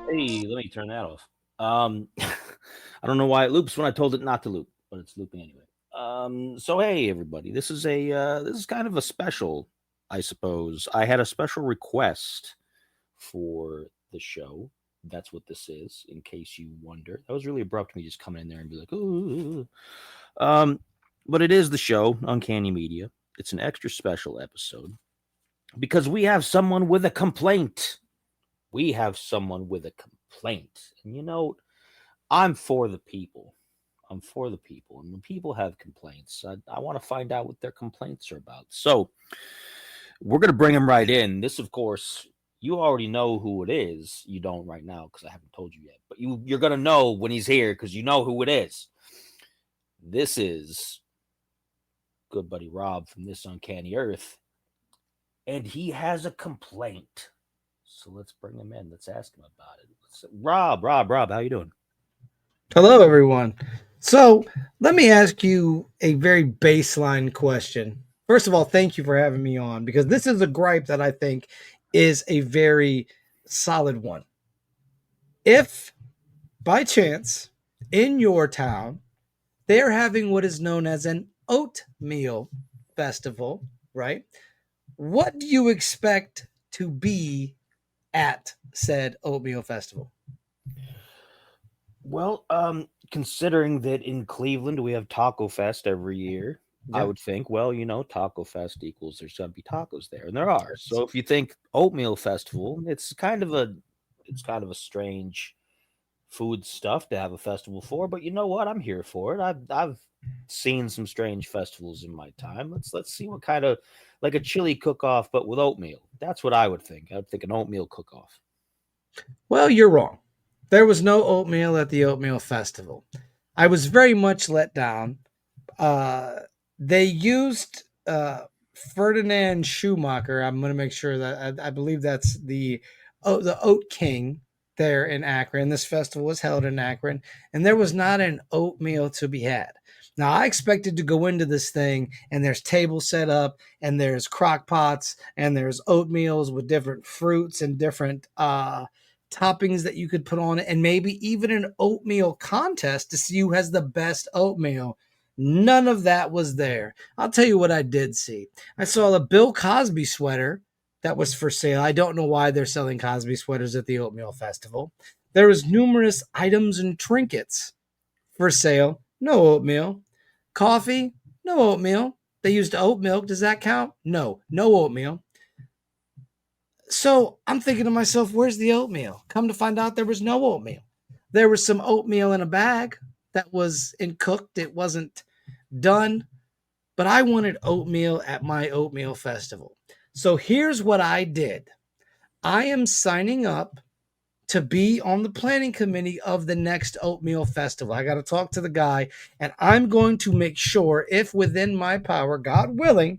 Hey, let me turn that off. I don't know why it loops when I told it not to loop, but it's looping anyway. So hey everybody, this is kind of a special, I suppose. I had a special request for the show. That's what this is, in case you wonder. That was really abrupt me just coming in there and be like, ooh. Um, but it is the show, Uncanny Media. It's an extra special episode because we have someone with a complaint. We have someone with a complaint. And I'm for the people. I'm for the people. And when people have complaints, I want to find out what their complaints are about. So we're going to bring him right in. This, of course, you already know who it is. You don't right now because I haven't told you yet. But you're going to know when he's here because you know who it is. This is good buddy Rob from This Uncanny Earth. And he has a complaint. So let's bring him in. Let's ask him about it. Rob, how you doing? Hello, everyone. So, let me ask you a very baseline question. First of all, thank you for having me on because this is a gripe that I think is a very solid one. If by chance in your town they're having what is known as an oatmeal festival, right? What do you expect to be at said oatmeal festival? Well, considering that in Cleveland we have Taco Fest every year, I Yeah. would think, well, Taco Fest equals there's gonna be tacos there, and there are. So if you think Oatmeal Festival, it's kind of a strange food stuff to have a festival for, but you know what? I'm here for it. I've seen some strange festivals in my time. Let's see what kind of like a chili cook-off, but with oatmeal. That's what I would think. I'd think an oatmeal cook-off. Well, you're wrong. There was no oatmeal at the oatmeal festival. I was very much let down. Uh, they used Ferdinand Schumacher. I'm going to make sure that I believe that's the Oat King there in Akron. This festival was held in Akron, and there was not an oatmeal to be had. Now, I expected to go into this thing, and there's tables set up, and there's crock pots, and there's oatmeals with different fruits and different toppings that you could put on it, and maybe even an oatmeal contest to see who has the best oatmeal. None of that was there. I'll tell you what I did see. I saw a Bill Cosby sweater that was for sale. I don't know why they're selling Cosby sweaters at the Oatmeal Festival. There was numerous items and trinkets for sale. No oatmeal. Coffee? No oatmeal. They used oat milk. Does that count? No, no oatmeal. So I'm thinking to myself, where's the oatmeal? Come to find out there was no oatmeal. There was some oatmeal in a bag that was cooked. It wasn't done, but I wanted oatmeal at my oatmeal festival. So here's what I did. I am signing up to be on the planning committee of the next oatmeal festival. I got to talk to the guy, and I'm going to make sure, if within my power, God willing,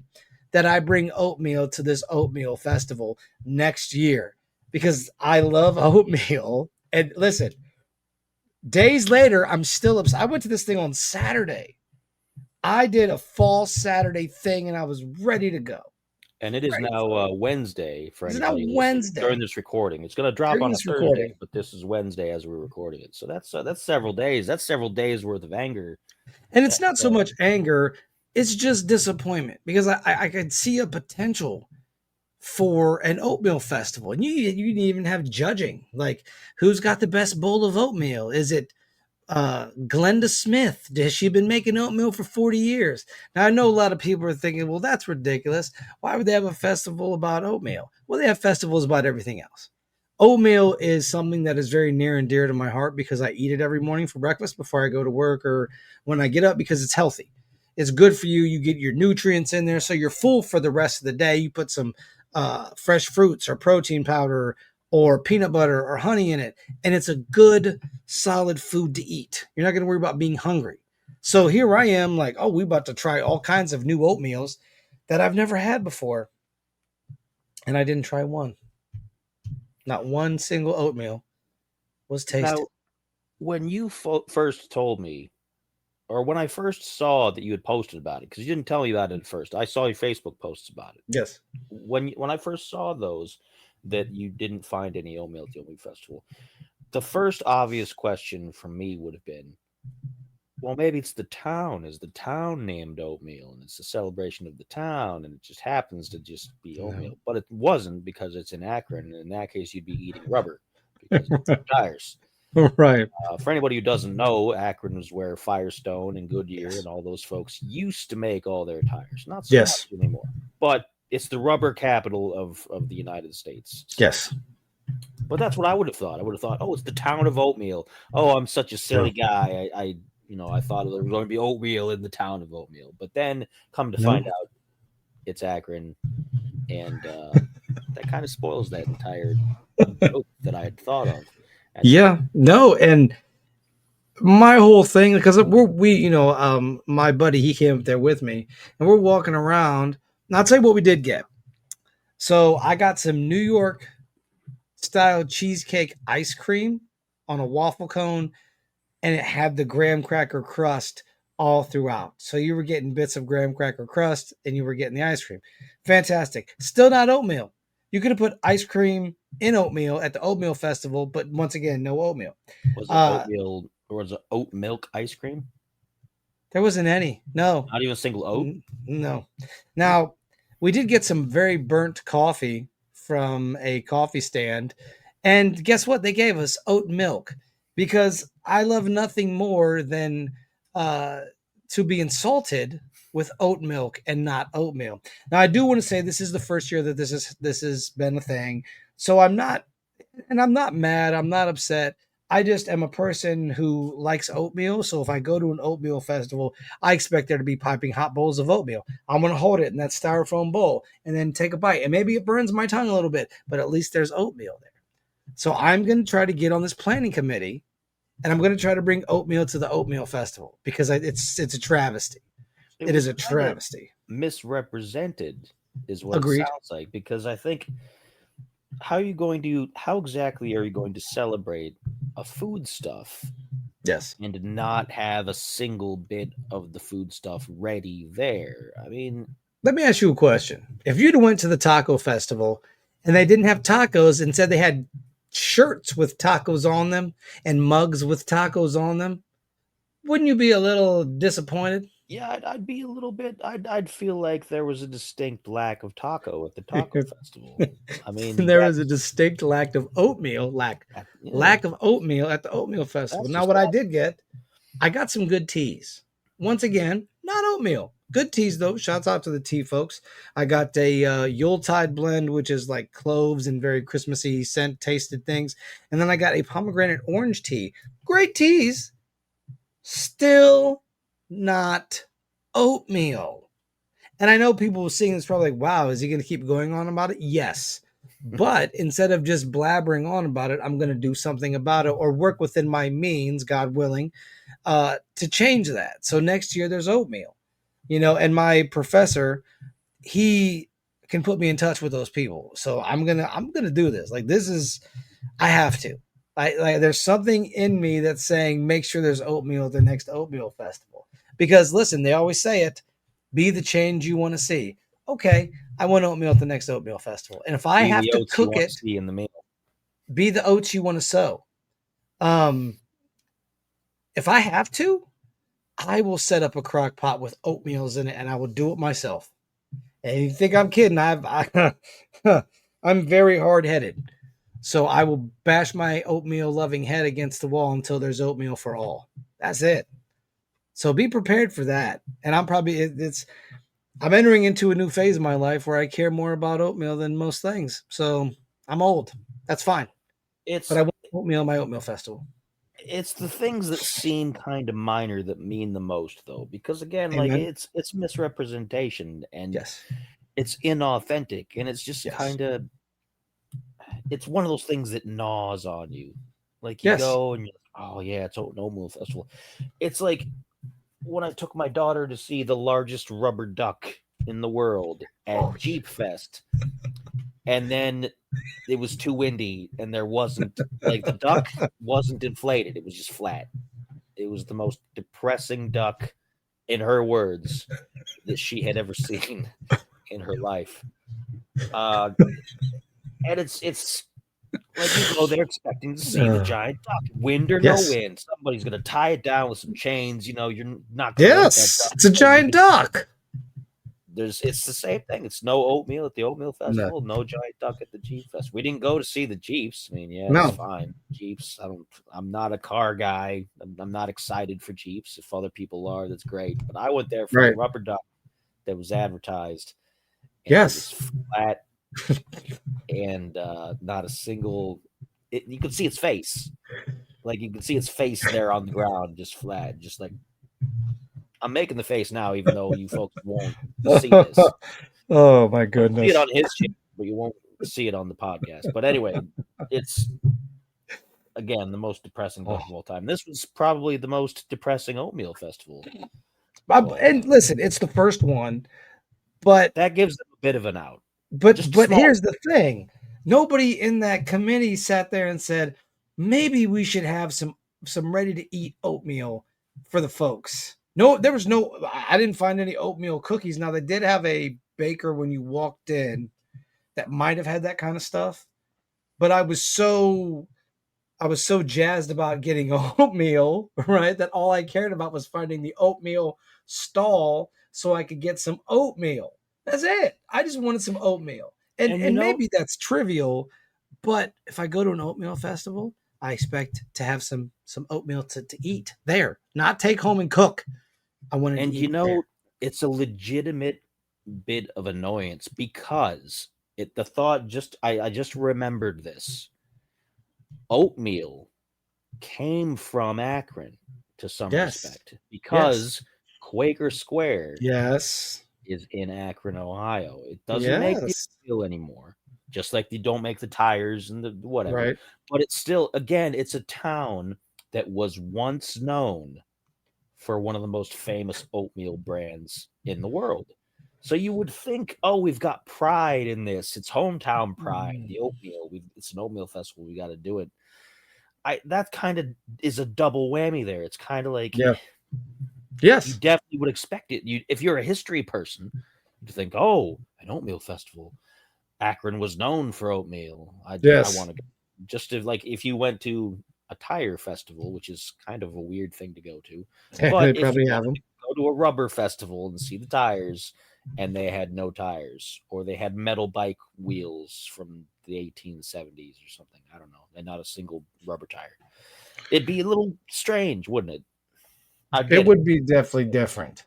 that I bring oatmeal to this oatmeal festival next year because I love oatmeal. And listen, days later, I'm still upset. I went to this thing on Saturday. I did a fall Saturday thing, and I was ready to go. And it is now Wednesday for It's now anybody listening Wednesday during this recording. It's going to drop during on a this Thursday, recording. but this is Wednesday as we're recording it. So that's several days. That's several days worth of anger. And it's not so much anger, it's just disappointment because I could see a potential for an oatmeal festival. And you didn't even have judging. Like, who's got the best bowl of oatmeal? Is it Glenda Smith? Has she been making oatmeal for 40 years? Now, I know a lot of people are thinking, well, that's ridiculous. Why would they have a festival about oatmeal? Well, they have festivals about everything else. Oatmeal is something that is very near and dear to my heart because I eat it every morning for breakfast before I go to work or when I get up because it's healthy. It's good for you. You get your nutrients in there, so you're full for the rest of the day. You put some fresh fruits or protein powder or peanut butter or honey in it, and it's a good, solid food to eat. You're not going to worry about being hungry. So here I am, like, oh, we about to try all kinds of new oatmeals that I've never had before, and I didn't try one. Not one single oatmeal was tasted. Now, when you first told me, or when I first saw that you had posted about it, because you didn't tell me about it at first, I saw your Facebook posts about it. Yes. When I first saw those, that you didn't find any oatmeal at the Oatmeal Festival, the first obvious question from me would have been, well, maybe it's the town. Is the town named Oatmeal, and it's a celebration of the town, and it just happens to just be No. oatmeal? But it wasn't because it's in Akron, and in that case, you'd be eating rubber because it's tires. Right. For anybody who doesn't know, Akron was where Firestone and Goodyear and all those folks used to make all their tires. Not so Yes. much anymore, but it's the rubber capital of the United States. So, Yes. but that's what I would have thought. I would have thought, oh, it's the town of Oatmeal. Oh, I'm such a No. silly guy. I thought there was going to be oatmeal in the town of Oatmeal, but then come to No. find out, it's Akron, and that kind of spoils that entire joke that I had thought of. Yeah. No. And my whole thing, because my buddy, he came up there with me, and we're walking around. And I'll tell you what we did get. So I got some New York style cheesecake ice cream on a waffle cone, and it had the graham cracker crust all throughout. So you were getting bits of graham cracker crust and you were getting the ice cream. Fantastic. Still not oatmeal. You could have put ice cream in oatmeal at the Oatmeal Festival, but once again, no oatmeal. Was it Uh, oatmeal or was it oat milk ice cream? there wasn't any. No, Not even a single oat? no. Now, we did get some very burnt coffee from a coffee stand. And guess what? They gave us oat milk because I love nothing more than uh, to be insulted with oat milk and not oatmeal. Now, I do want to say this is the first year that this has been a thing. So I'm not mad. I'm not upset. I just am a person who likes oatmeal. So if I go to an oatmeal festival, I expect there to be piping hot bowls of oatmeal. I'm going to hold it in that styrofoam bowl and then take a bite. And maybe it burns my tongue a little bit, but at least there's oatmeal there. So I'm going to try to get on this planning committee and I'm going to try to bring oatmeal to the Oatmeal Festival because it's a travesty. It It was is a kind of travesty. misrepresented, is what it Agreed. sounds like, because I think how exactly are you going to celebrate a food stuff Yes. and not have a single bit of the food stuff ready there? I mean, Let me ask you a question. If you'd went to the taco festival and they didn't have tacos and said they had shirts with tacos on them and mugs with tacos on them, wouldn't you be a little disappointed? yeah, I'd be a little bit. I'd feel like there was a distinct lack of taco at the taco festival. I mean, you There got was a distinct yeah, lack of oatmeal at the Oatmeal Festival. that's Now, just what I awful. did get, I got some good teas. Once again, not oatmeal. Good teas though. Shouts out to the tea folks. I got a Yuletide blend, which is like cloves and very Christmassy scent tasted things, and then I got a pomegranate orange tea. Great teas. Still not oatmeal. And I know people seeing this probably like, wow, is he going to keep going on about it? Yes. But instead of just blabbering on about it, I'm going to do something about it or work within my means, God willing, to change that. So next year there's oatmeal, and my professor, he can put me in touch with those people. So I'm gonna do this. Like this is, I have to. Like there's something in me that's saying make sure there's oatmeal at the next Oatmeal Festival. Because listen, they always say it, be the change you want to see. Okay, I want oatmeal at the next Oatmeal Festival. And if I Be have the to oats you cook want to it, see in the meal. be the oats you want to sow. Um, if I have to, I will set up a crock pot with oatmeals in it and I will do it myself. And you think I'm kidding? I'm very hard headed. So I will bash my oatmeal loving head against the wall until there's oatmeal for all. That's it. So be prepared for that. And I'm entering into a new phase of my life where I care more about oatmeal than most things. So I'm old. That's fine. but it's I want oatmeal at my oatmeal festival. it's the things that seem kind of minor that mean the most, though, because again, like Amen. it's misrepresentation and Yes. it's inauthentic, and it's just Yes. kind of it's one of those things that gnaws on you. Like you Yes. go and you're like, oh yeah, it's Oatmeal Festival. It's like when I took my daughter to see the largest rubber duck in the world at Oh, Jeep Fest, and then it was too windy and there wasn't like the duck wasn't inflated, it was just flat. It was the most depressing duck, in her words, that she had ever seen in her life. Uh, and it's like you go there expecting to see the giant duck, wind or no yes. wind. Somebody's gonna tie it down with some chains. You know, you're not gonna let that Yes. duck It's a go. You giant can duck. it's the same thing. It's no oatmeal at the Oatmeal No. Festival, no giant duck at the Jeep Fest. We didn't go to see the Jeeps. I mean, yeah, that's No. fine. Jeeps. I'm not a car guy. I'm not excited for Jeeps. If other people are, that's great. But I went there for the Right. rubber duck that was advertised, and it was Yes. flat and not a single. You could see its face. Like you can see its face there on the ground, just flat, just like I'm making the face now, even though you folks won't see this. Oh my You'll see it goodness. on his channel, but you won't see it on the podcast. But anyway, it's again the most depressing duck of Oh. all time. This was probably the most depressing oatmeal festival of all And time. listen, it's the first one, but That gives them a bit of an out, but just a but small. here's the thing. Nobody in that committee sat there and said, maybe we should have some ready to eat oatmeal for the folks. No, there was no I didn't find any oatmeal cookies. Now they did have a baker when you walked in that might have had that kind of stuff, but I was so jazzed about getting oatmeal, right? That all I cared about was finding the oatmeal stall so I could get some oatmeal. That's it. I just wanted some oatmeal. And And you and know, maybe that's trivial, but if I go to an oatmeal festival, I expect to have some oatmeal to eat there, not take home and cook. I wanted to and you eat there. know, it's a legitimate bit of annoyance because the thought just I just remembered this. Oatmeal came from Akron to some Yes. respect Yes. because Quaker Square Yes. is in Akron, Ohio. It doesn't make the Yes. oatmeal anymore, just like they don't make the tires and the whatever. Right. But it's still, again, it's a town that was once known for one of the most famous oatmeal brands in the world. So you would think, oh, we've got pride in this. It's hometown pride. Mm. The oatmeal. It's an oatmeal festival. We got to do it. I that kind of is a double whammy there. It's kind of like Yeah. you Yes. definitely would expect it. You if you're a history person, you think, "Oh, an oatmeal festival. Akron was known for oatmeal. I Yes. want to go." Just to like if you went to a tire festival, which is kind of a weird thing to go to, but They if you probably have wanted them. to go to a rubber festival and see the tires and they had no tires or they had metal bike wheels from the 1870s or something, I don't know, and not a single rubber tire. It'd be a little strange, wouldn't it? I'd It get it. would be definitely different.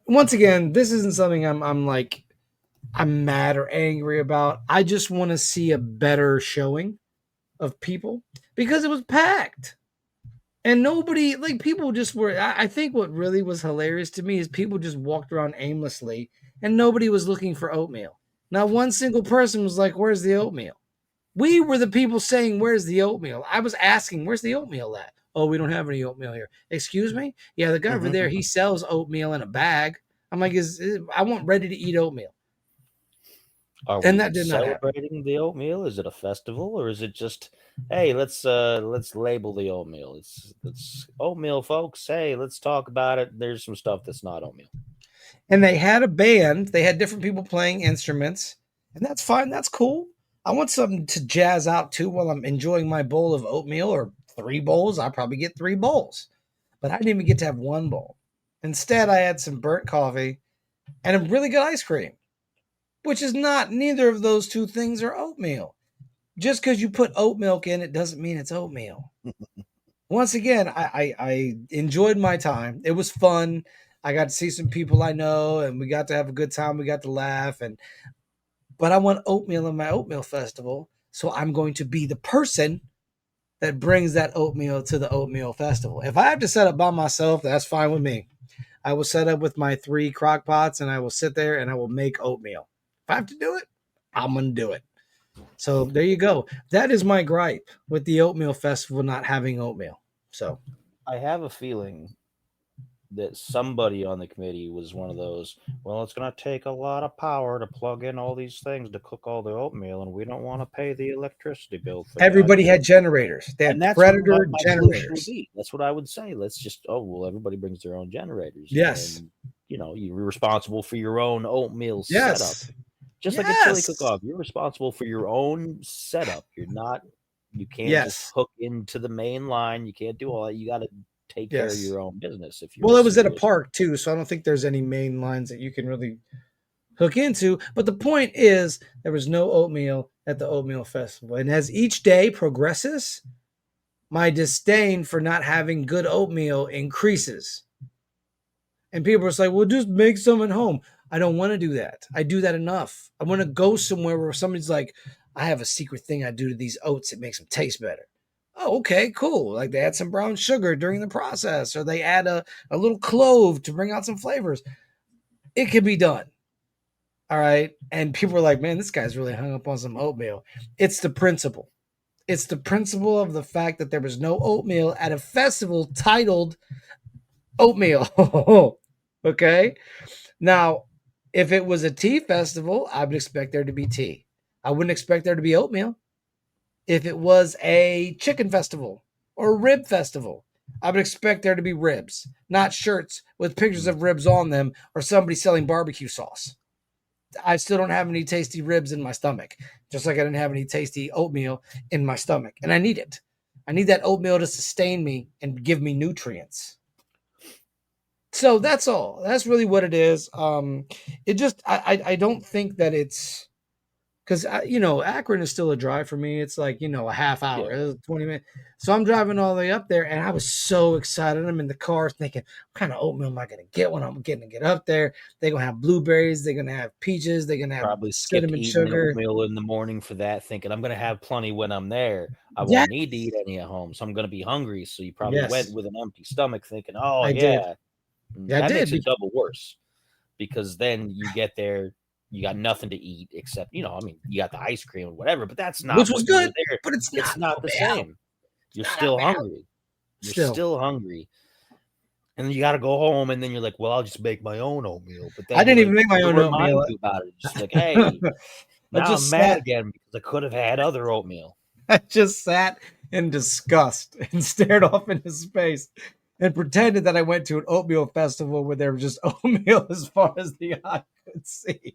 Once again, this isn't something I'm mad or angry about. I just want to see a better showing of people because it was packed. And nobody, like, people just were. I think what really was hilarious to me is people just walked around aimlessly and nobody was looking for oatmeal. Not one single person was like, "Where's the oatmeal?" We were the people saying, "Where's the oatmeal?" I was asking, "Where's the oatmeal at?" "Oh, we don't have any oatmeal here." "Excuse me?" "Yeah, the guy over there, he sells oatmeal in a bag." I'm like, I want ready to eat oatmeal. Are And we that did not happen. celebrating the oatmeal? Is it a festival or is it just, hey, let's label the oatmeal. It's oatmeal, folks. Hey, let's talk about it. There's some stuff that's not oatmeal. And they had a band, they had different people playing instruments, and that's fine. That's cool. I want something to jazz out to while I'm enjoying my bowl of oatmeal or three bowls. I'll probably get three bowls, but I didn't even get to have one bowl. Instead, I had some burnt coffee and a really good ice cream, which is not neither of those two things are oatmeal. Just because you put oat milk in it doesn't mean it's oatmeal. Once again, I enjoyed my time. It was fun. I got to see some people I know, and we got to have a good time. We got to laugh, but I want oatmeal in my oatmeal festival. So I'm going to be the person that brings that oatmeal to the oatmeal festival. If I have to set up by myself, that's fine with me. I will set up with my 3 crock pots and I will sit there and I will make oatmeal. If I have to do it, I'm going to do it. So there you go. That is my gripe with the oatmeal festival not having oatmeal. So I have a feeling that somebody on the committee was one of those. Well, it's going to take a lot of power to plug in all these things to cook all the oatmeal, and we don't want to pay the electricity bill for that. everybody had generators. They And had that's what Predator my solution would generators. be. That's what I would say. Let's just, oh, well, everybody brings their own generators, and Yes. then, you're responsible for your own oatmeal setup. Yes. Just like a chili Yes. cook-off, you're responsible for your own setup. You can't just Yes. hook into the main line. You can't do all that. You got to take care of Yes. your own business if you're Well, a it was at a serious. park too, so I don't think there's any main lines that you can really hook into. But the point is, there was no oatmeal at the Oatmeal Festival. And as each day progresses, my disdain for not having good oatmeal increases. And people are like, well, just make some at home. I don't want to do that. I do that enough. I want to go somewhere where somebody's like, I have a secret thing I do to these oats. It makes them taste better. Oh, okay, cool. Like they add some brown sugar during the process, or they add a little clove to bring out some flavors. It can be done. All right. And people are like, man, this guy's really hung up on some oatmeal. It's the principle. It's the principle of the fact that there was no oatmeal at a festival titled Oatmeal. Okay. Now, if it was a tea festival, I would expect there to be tea. I wouldn't expect there to be oatmeal. If it was a chicken festival or a rib festival, I would expect there to be ribs, not shirts with pictures of ribs on them or somebody selling barbecue sauce. I still don't have any tasty ribs in my stomach, just like I didn't have any tasty oatmeal in my stomach. And I need it. I need that oatmeal to sustain me and give me nutrients. So that's all. That's really what it is. It just I don't think that it's because Akron is still a drive for me. It's like a half hour, Yeah, 20 minutes. So I'm driving all the way up there, and I was so excited. I'm in the car thinking, what kind of oatmeal am I gonna get when I'm getting to get up there? They're gonna have blueberries. They're gonna have peaches. They're gonna have probably skipped cinnamon eating sugar. oatmeal in the morning for that, thinking I'm going to have plenty when I'm there. I Yeah. won't need to eat any at home, so I'm going to be hungry. So you probably went Yes, with an empty stomach, thinking, "Oh I did. yeah." I That did. makes it double worse because then you get there, you got nothing to eat except, I mean, you got the ice cream or whatever, but that's Which not was what you were good, there. but it's It's not not the oatmeal. same. You're Not still oatmeal. hungry. You're Still, still hungry. And then you got to go home, and then you're like, well, I'll just make my own oatmeal. But I then you're didn't even like, make my to own remind oatmeal. you about it, just like, hey, I now I'm just mad sat. again because I could have had other oatmeal. I just sat in disgust and stared off into space and pretended that I went to an oatmeal festival where there was just oatmeal as far as the eye could see.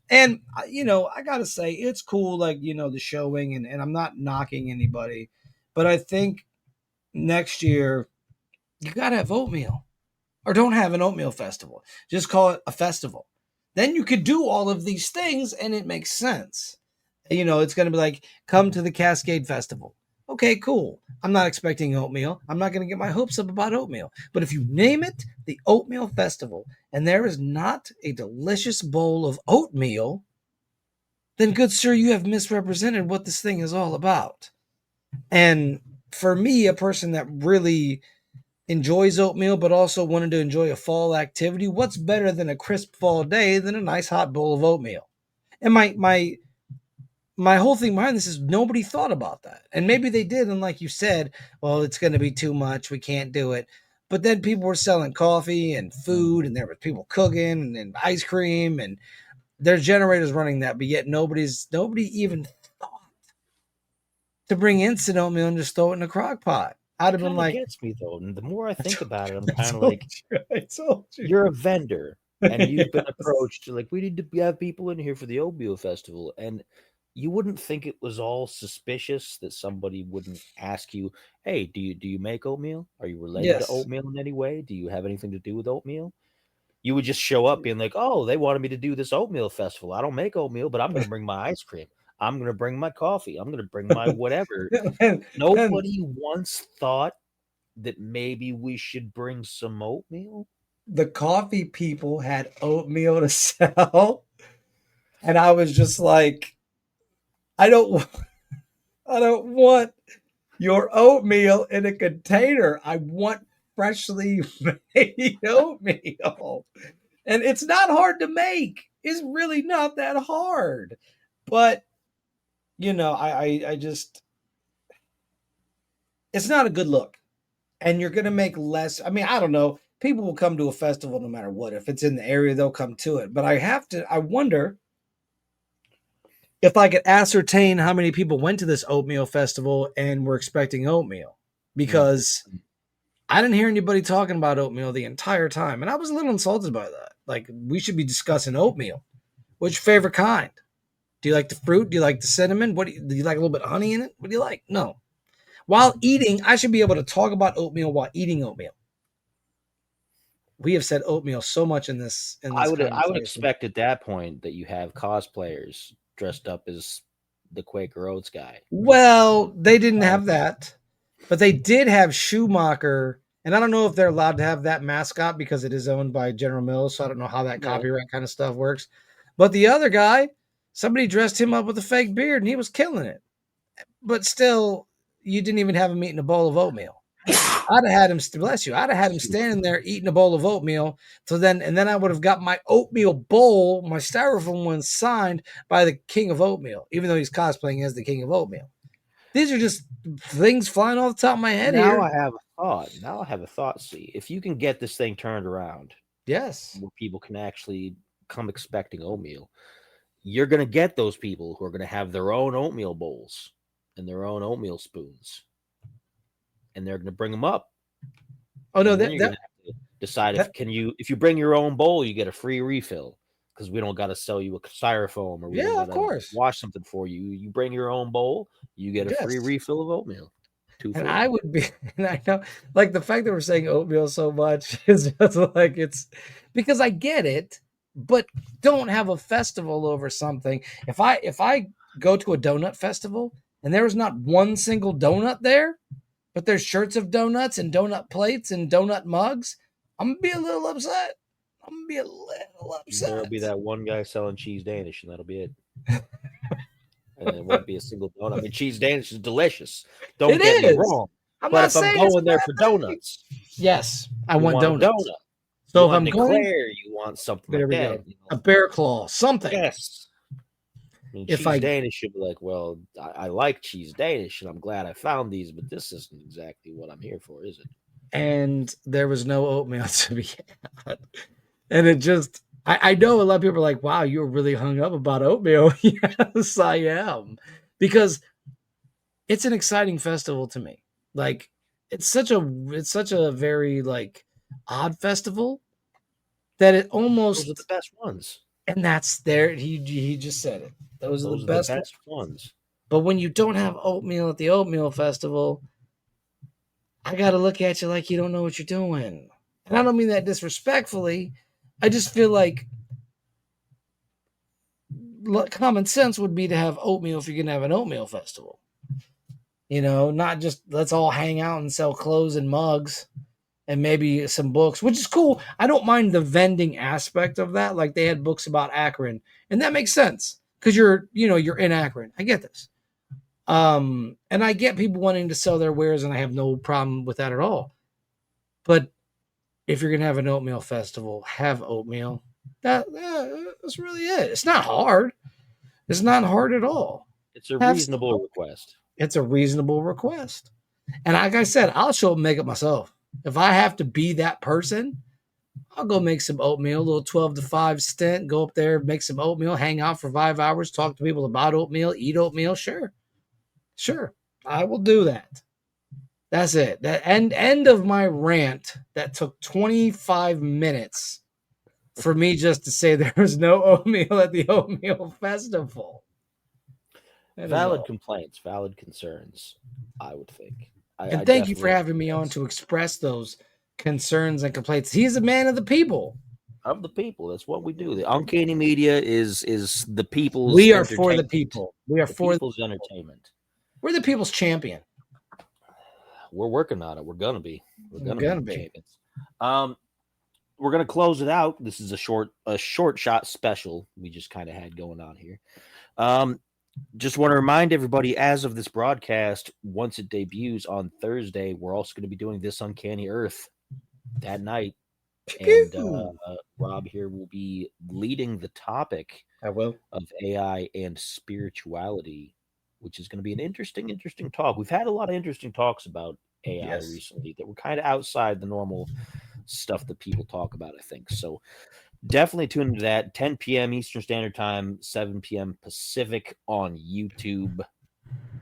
And I gotta say, it's cool, like the showing, and I'm not knocking anybody, but I think next year you gotta have oatmeal. Or don't have an oatmeal festival. Just call it a festival. Then you could do all of these things and it makes sense. It's going to be like, come to the Cascade Festival. Okay, cool. I'm not expecting oatmeal. I'm not going to get my hopes up about oatmeal. But if you name it the Oatmeal Festival and there is not a delicious bowl of oatmeal, then good sir, you have misrepresented what this thing is all about. And for me, a person that really enjoys oatmeal but also wanted to enjoy a fall activity, what's better than a crisp fall day than a nice hot bowl of oatmeal? And my whole thing behind this is nobody thought about that. And maybe they did, and like you said, well, it's going to be too much, we can't do it. But then people were selling coffee and food, and there were people cooking and ice cream, and there's generators running that, but yet nobody even thought to bring instant oatmeal and just throw it in a crock pot. I'd have been Kind of like, gets me though. And the more I I think told about it, I'm you, I kind of told like, you, I told you. you're a vendor and you've been Yes. approached like, we need to have people in here for the oatmeal festival. And you wouldn't think it was all suspicious that somebody wouldn't ask you, hey, do you make oatmeal? Are you related to Yes. oatmeal in any way? Do you have anything to do with oatmeal? You would just show up being like, oh, they wanted me to do this oatmeal festival. I don't make oatmeal, but I'm going to bring my ice cream. I'm going to bring my coffee. I'm going to bring my whatever. and Nobody once thought that maybe we should bring some oatmeal. the coffee people had oatmeal to sell. And I was just like, I don't I don't want your oatmeal in a container. I want freshly made oatmeal. And it's not hard to make. It's really not that hard. But I just it's not a good look. And you're gonna make less. I mean, I don't know. People will come to a festival no matter what. If it's in the area, they'll come to it. But I wonder if I could ascertain how many people went to this oatmeal festival and were expecting oatmeal. Mm. Because I didn't hear anybody talking about oatmeal the entire time. And I was a little insulted by that. Like, we should be discussing oatmeal. What's your favorite kind? Do you like the fruit? Do you like the cinnamon? Do you like a little bit of honey in it? What do you like? No. While eating, I should be able to talk about oatmeal while eating oatmeal. We have said oatmeal so much in this I would conversation. expect at that point that you have cosplayers dressed up as the Quaker Oats guy. Well, they didn't have that, but they did have Schumacher, and I don't know if they're allowed to have that mascot because it is owned by General Mills, so I don't know how that copyright kind of stuff works. But the other guy, somebody dressed him up with a fake beard, and he was killing it. But still, you didn't even have him eating a bowl of oatmeal. I'd have had him, bless you, I'd have had him standing there eating a bowl of oatmeal. And then I would have got my oatmeal bowl, my styrofoam one, signed by the king of oatmeal, even though he's cosplaying as the king of oatmeal. These are just things flying off the top of my head Now here. I have a thought. Now I have a thought. See, if you can get this thing turned around, Yes. where people can actually come expecting oatmeal, you're going to get those people who are going to have their own oatmeal bowls and their own oatmeal spoons, and they're going to bring them up. Oh no, and then you're going to have to decide if you bring your own bowl, you get a free refill because we don't got to sell you a styrofoam or we don't of got to course. wash something for you. You bring your own bowl, you get a free refill of oatmeal. And I would be, and I know, like the fact that we're saying oatmeal so much is just like it's because I get it, but don't have a festival over something. If I go to a donut festival and there is not one single donut there, but there's shirts of donuts and donut plates and donut mugs, I'm gonna be a little upset. I'm gonna be a little upset. There'll be that one guy selling cheese Danish, and that'll be it. And it won't be a single donut. I mean, cheese Danish is delicious. Don't get me wrong. But if I'm going there for donuts, yes, I want donuts. donut. So if I'm going, you want something there like we that. go. A bear claw, something. Yes. I mean, cheese Danish should be like, well, I like cheese Danish, and I'm glad I found these, but this isn't exactly what I'm here for, is it? And there was no oatmeal to be had. And it just, I know a lot of people are like, wow, you're really hung up about oatmeal. Yes, I am. Because it's an exciting festival to me. Like, it's such a very like odd festival that it almost Those are the best ones. And that's there. He just said it. Those are the best ones. But when you don't have oatmeal at the oatmeal festival, I got to look at you like you don't know what you're doing. And I don't mean that disrespectfully. I just feel like common sense would be to have oatmeal if you're going to have an oatmeal festival. You know, not just let's all hang out and sell clothes and mugs and maybe some books, which is cool. I don't mind the vending aspect of that. Like they had books about Akron, and that makes sense because you're in Akron. I get this. And I get people wanting to sell their wares, and I have no problem with that at all. But if you're gonna have an oatmeal festival, have oatmeal. That's really it. It's not hard. It's not hard at all. It's a reasonable request. It's a reasonable request. And like I said, I'll show up and make it myself. If I have to be that person, I'll go make some oatmeal, a little 12 to 5 stint, go up there, make some oatmeal, hang out for 5 hours, talk to people about oatmeal, eat oatmeal. Sure, I will do that. That's it. That end of my rant that took 25 minutes for me just to say there was no oatmeal at the oatmeal festival. Valid complaints, valid concerns, I would think. And thank you for having me on to express those concerns and complaints. He's a man of the people. Of the people. That's what we do. The Uncanny Media is the people's. We are for the people. We are for people's entertainment. We're the people's champion. We're working on it. We're gonna be. We're gonna be champions. We're we're gonna close it out. This is a short shot special we just kind of had going on here. Just want to remind everybody, as of this broadcast, once it debuts on Thursday, we're also going to be doing This Uncanny Earth that night. And Pew! Rob here will be leading the topic I will. of AI and spirituality, which is going to be an interesting talk. We've had a lot of interesting talks about AI Yes. recently that were kind of outside the normal stuff that people talk about, I think. So definitely tune into that. 10 p.m. Eastern Standard Time, 7 p.m. Pacific on YouTube.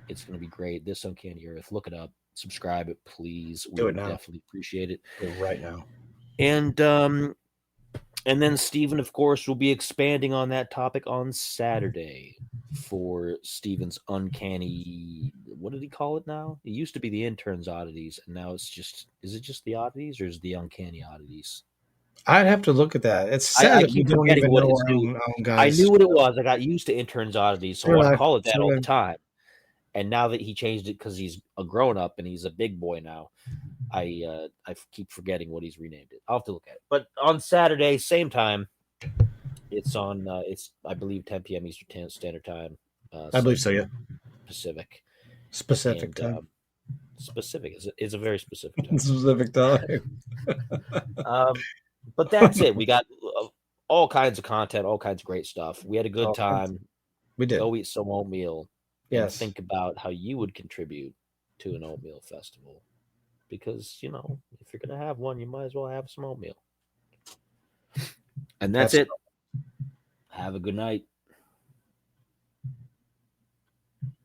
It's going to be great. This Uncanny Earth. Look it up. Subscribe it, please. We Do it would now. definitely appreciate it. Do it right now. And then Stephen, of course, will be expanding on that topic on Saturday for Stephen's uncanny. What did he call it now? It used to be the interns oddities, and now it's just. Is it just the oddities, or is it the uncanny oddities? I'd have to look at that. It's I, sad I that we keep don't forgetting even what know his our new. own I guys. knew what it was. I got used to interns oddities, so I want to call it that all the Right. time. And now that he changed it because he's a grown up and he's a big boy now, I keep forgetting what he's renamed it. I'll have to look at it. But on Saturday, same time, it's on. It's I believe 10 p.m. Eastern Standard Time. I believe so. Yeah. Pacific. Specific And time. specific is a very specific time. Specific time. But that's it. We got all kinds of content, all kinds of great stuff. We had a good time. We did. Go eat some oatmeal and Yes. think about how you would contribute to an oatmeal festival. Because, if you're going to have one, you might as well have some oatmeal. And that's it. Have a good night.